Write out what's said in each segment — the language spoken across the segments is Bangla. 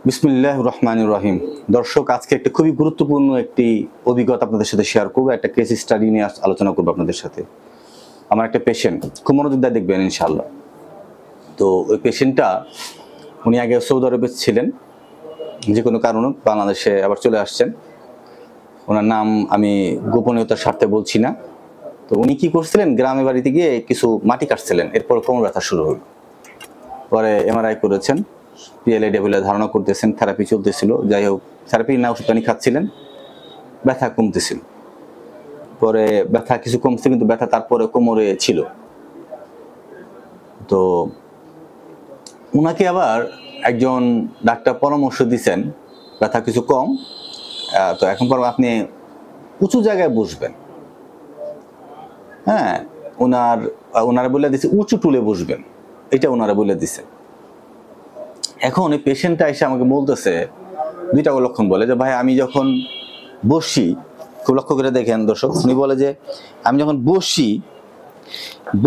বিসমিল্লাহির রহমানির রহিম। দর্শক, আজকে একটা খুবই গুরুত্বপূর্ণ একটি অভিজ্ঞতা আপনাদের সাথে শেয়ার করবো। একটা কেস স্টাডি নিয়ে আলোচনা করবো আপনাদের সাথে। আমার একটা পেশেন্ট, খুব মনোযোগ দিয়ে দেখবেন ইনশাআল্লাহ। তো ওই পেশেন্টটা, উনি আগে সৌদি আরবে ছিলেন, যে কোনো কারণে বাংলাদেশে আবার চলে আসছেন। ওনার নাম আমি গোপনীয়তার স্বার্থে বলছি না। তো উনি কি করছিলেন, গ্রামে বাড়িতে গিয়ে কিছু মাটি কাটছিলেন, এরপর কোমর ব্যথা শুরু হলো। পরে এমআরআই করেছেন, পিএলআইডি বলে ধারণা করতেছেন, থেরাপি চলতেছিল। যাই হোক, থেরাপি না ওষুধ পানি খাচ্ছিলেন, ব্যথা কমতেছিল। পরে ব্যথা কিছু কমছে, কিন্তু ব্যথা তারপরে কোমরে ছিল। তো ওনাকে আবার একজন ডাক্তার পরামর্শ দিচ্ছেন, ব্যথা কিছু কম, তো এখন পর আপনি উঁচু জায়গায় বসবেন। হ্যাঁ, ওনারা বলে দিচ্ছে উঁচু টুলে বসবেন, এটা ওনারা বলে দিচ্ছে। এখন এই পেশেন্টটা এসে আমাকে বলতেছে, দুইটা লক্ষণ বলে যে ভাই, আমি যখন বসি, খুব লক্ষ্য করে দেখেন দর্শক, উনি বলে যে আমি যখন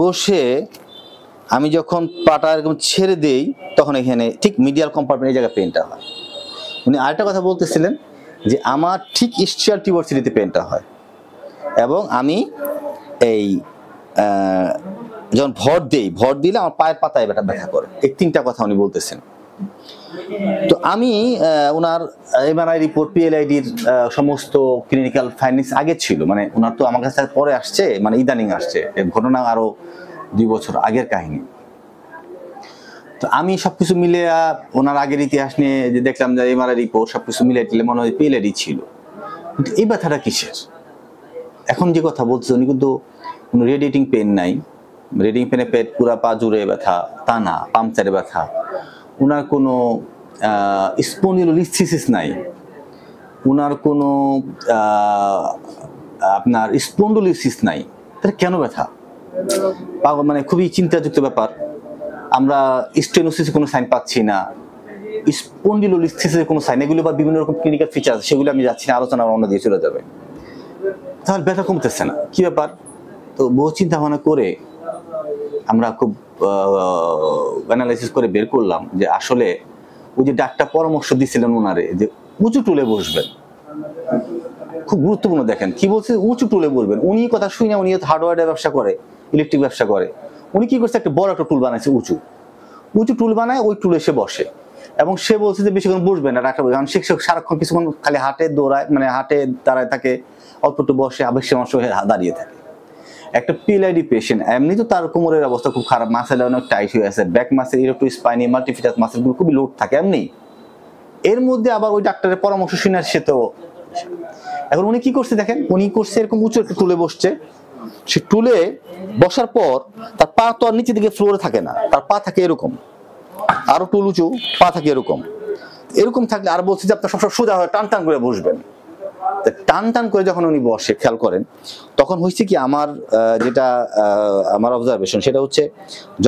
বসে আমি যখন পাটা এরকম ছেড়ে দেই, তখন এখানে ঠিক মিডিয়াল কম্পার্টমেন্ট এই জায়গায় পেনটা হয়। উনি আরেকটা কথা বলতেছিলেন যে আমার ঠিক ইস্টিয়াল টিউবারসিটিতে পেনটা হয়, এবং আমি এই যখন ভর দিলে আমার পায়ের পাতায় ব্যথা করে। এই তিনটা কথা উনি বলতেছেন। তো আমি ওনার এমআরআই রিপোর্ট, পিএলআইডির সমস্ত ক্লিনিক্যাল ফাইন্ডিংস আগে ছিল, মানে ওনার তো আমার কাছে পরে আসছে, মানে ইদানিং আসছে, ঘটনা আরো 2 বছর আগের কাহিনী। তো আমি সবকিছু মিলে ওনার আগের ইতিহাস নিয়ে যে দেখলাম যে এমআরআই রিপোর্ট সবকিছু মিলে মনে হয় পিএলআইডি ছিল। কিন্তু এই ব্যথাটা কিসের? এখন যে কথা বলছে, উনি কিন্তু কোনো রেডিয়েটিং পেন নাই। রেডিয়েটিং পেনে পেট পুরা পা জুড়ে ব্যথা তা না, পাংচারে ব্যথা। ওনার কোনো স্পন্ডিলোলিসিস নাই, ওনার কোনো আপনার স্পন্ডোলিসিস নাই। তাহলে কেন ব্যথা? মানে খুবই চিন্তাযুক্ত ব্যাপার। আমরা স্টেনোসিসের কোনো সাইন পাচ্ছি না, স্পন্ডিলোলিসিসের কোনো সাইন, এগুলো বা বিভিন্ন রকম ক্লিনিক্যাল ফিচার, সেগুলো আমি যাচ্ছি না, আলোচনা অন্য দিয়ে চলে যাবে। তাহলে ব্যথা কমতেছে না, কি ব্যাপার? তো বহু চিন্তা ভাবনা করে আমরা খুব অ্যানালাইসিস করে বের করলাম যে আসলে ওই যে ডাক্তার পরামর্শ দিছিলেন ওনারে যে উঁচু টুলে বসবেন, খুব গুরুত্বপূর্ণ। দেখেন কি বলছে, উঁচু টুলে বসবেন। উনি কথা শুনে, উনি হার্ডওয়্যারের ব্যবসা করে, ইলেকট্রিক ব্যবসা করে। উনি কি করছে, একটা বড় একটা টুল বানাইছে, উঁচু টুল বানায়, ওই টুলে সে বসে। এবং সে বলছে যে বেশিক্ষণ বসবেন না, ডাক্তার বলছে, কারণ শিক্ষক সারাক্ষণ কিছুক্ষণ খালি হাটে দৌড়ায়, মানে হাটে দাঁড়ায় থাকে, অল্প একটু বসে, আবেগ মাস দাঁড়িয়ে থাকে। একটা পিএলআইডি পেশেন্ট, এমনি তো তার কোমরের অবস্থা খুব খারাপ, মাসেল অনেক টাইট হয়ে আছে, ব্যাক মাসেল, ইলেকট্রোস্পাইনি, মাল্টিফিটাস মাসেলগুলো খুবই লোড থাকে এমনি। এর মধ্যে আবার ওই ডাক্তারের পরামর্শ শুনে সে তো, এখন উনি কি করছে দেখেন, উনি করছে এরকম উঁচু একটা টুলে বসছে। সে টুলে বসার পর তার পা তো আর নিচের দিকে ফ্লোরে থাকে না, তার পা থাকে এরকম, আরো টুল উঁচু, পা থাকে এরকম থাকলে, আর বলছে যে আপনার সবসময় সোজা হয়ে টান টান করে বসবেন। টান করে যখন উনি বসে, খেয়াল করেন, তখন হচ্ছে কি, আমার অবজারভেশন সেটা হচ্ছে,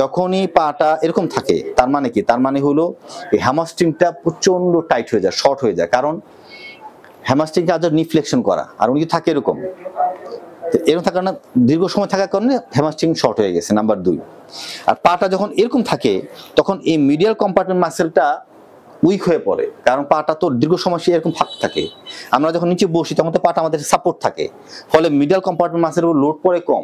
যখনই পাটা এরকম থাকে, তার মানে কি, তার মানে হলো এই হ্যামাস্ট্রিংটা প্রচন্ড টাইট হয়ে যায়, শর্ট হয়ে যায়। কারণ হ্যামাস্ট্রিংটা আজ নিফ্লেকশন করা, আর উনি থাকে এরকম থাকার না, দীর্ঘ সময় থাকার কারণে হ্যামাস্ট্রিং শর্ট হয়ে গেছে, নাম্বার 2। আর পাটা যখন এরকম থাকে, তখন এই মিডিয়াল কম্পার্টমেন্ট মাসেলটা উইক হয়ে পড়ে, কারণ পাটা তো দীর্ঘ সময় এরকম থাকে। আমরা যখন নিচে বসি, তখন তো পাটা আমাদের সাপোর্ট থাকে, ফলে মিডিয়াল কম্পার্টমেন্ট মাসেলের উপর লোড পড়ে কম।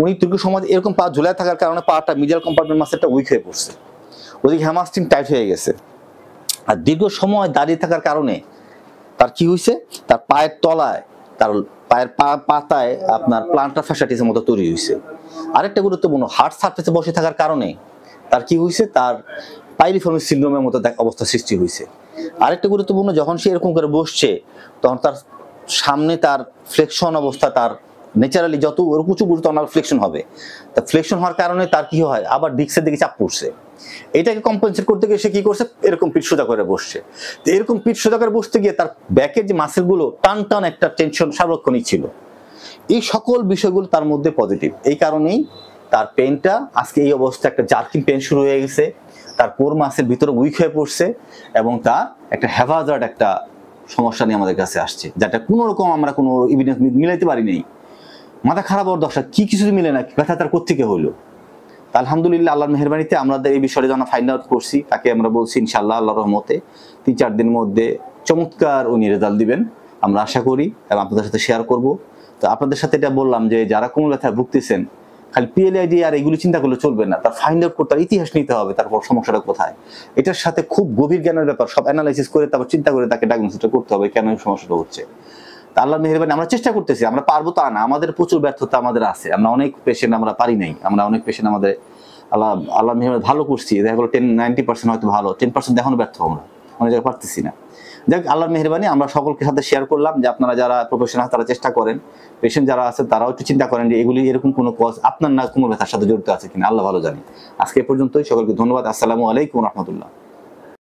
উনি দীর্ঘ সময় এরকম পা ঝুলায় থাকার কারণে পাটা, মিডিয়াল কম্পার্টমেন্ট মাসেলটা উইক হয়ে পড়ছে, ওদিকে হ্যামাস্ট্রিং টাইট হয়ে গেছে। আর দীর্ঘ সময় দাঁড়িয়ে থাকার কারণে তার কি হয়েছে, তার পায়ের তলায়, তার পায়ের পাতায় আপনার প্লান্টার ফ্যাসাইটিসের মতো তৈরি হয়েছে। আরেকটা গুরুত্বপূর্ণ, হার্ড সারফেসে বসে থাকার কারণে তার কি হয়েছে, তার পাইরিফর্মিস সিনড্রোমের মতো অবস্থা সৃষ্টি হয়েছে। আরেকটা গুরুত্বপূর্ণ, যখন সে এরকম করে বসছে, তখন তার সামনে তার ফ্লেকশন অবস্থা, তার ন্যাচারালি যত উঁচু তখন ফ্লেকশন হবে। তা ফ্লেকশন হওয়ার কারণে তার কি হয়, আবার ডিস্কের দিকে চাপ পড়ছে। এটাকে কম্পেনসেট করতে গিয়ে সে কি করছে, এরকম পিঠ সোজা করে বসছে। তো এরকম পিঠ সোজা করে বসতে গিয়ে তার ব্যাকের যে মাসেলগুলো টান একটা টেনশন সার্বক্ষণিক ছিল। এই সকল বিষয়গুলো তার মধ্যে পজিটিভ। এই কারণেই তার পেনটা আজকে এই অবস্থা, একটা জার্কিং পেন শুরু হয়ে গেছে, তার কোর মাসের ভিতরে উইক হয়ে পড়ছে, এবং তার একটা হ্যাভাজার্ড একটা সমস্যা নিয়ে আমাদের কাছে আসছে, যেটা কোনো রকম আমরা কোনো এভিডেন্স মিলাইতে পারি নাই। মাথা খারাপ হওয়ার দশা, কি কিছু মিলে না, ব্যথা তার কোত্থেকে হইলো। আলহামদুলিল্লাহ আল্লাহর মেহেরবানিতে আমাদের এই বিষয়ে যখন ফাইন্ড আউট করছি, তাকে আমরা বলছি ইনশাআল্লাহ আল্লাহর রহমতে 3-4 দিনের মধ্যে চমৎকার উনি রেজাল্ট দিবেন আমরা আশা করি, এবং আপনাদের সাথে শেয়ার করব। তো আপনাদের সাথে এটা বললাম যে যারা কোমর ব্যথায় ভুগতেছেন, খালি পিএলআইডি আর এগুলি চিন্তা করলে চলবে না, তার ফাইন্ড আউট করতে, তার ইতিহাস নিতে হবে, তারপর সমস্যাটা কোথায়। এটার সাথে খুব গভীর জ্ঞানের ব্যাপার, সব অ্যানালাইসিস করে তারপর চিন্তা করে তাকে ডায়াগনোসিসটা করতে হবে কেন এই সমস্যাটা হচ্ছে। আল্লাহর মেহেরবানি আমরা চেষ্টা করতেছি, আমরা পারবো তা না, আমাদের প্রচুর ব্যর্থতা আমাদের আছে, আমরা অনেক পেশেন্ট আমরা পারি নাই, আমরা অনেক পেশেন্ট আমাদের আল্লাহ মেহেরবানি ভালো করছি, দেখা গেলো 90% হয়তো ভালো, 10% এখনো ব্যর্থ, আমরা অনেক জায়গায় পারতেছি না। যাক আল্লাহর মেহেরবানি আমরা সকলকে সাথে শেয়ার করলাম যে আপনারা যারা প্রফেশনাল তারা চেষ্টা করেন, পেশেন্ট যারা আছে তারাও একটু চিন্তা করেন যে এগুলি এরকম কোনো কজ আপনার না কোমর ব্যথার সাথে জড়িত আছে কিনা, আল্লাহ ভালো জানি। আজকে এ পর্যন্তই, সকলকে ধন্যবাদ। আসসালামু আলাইকুম রহমতুল্লাহ।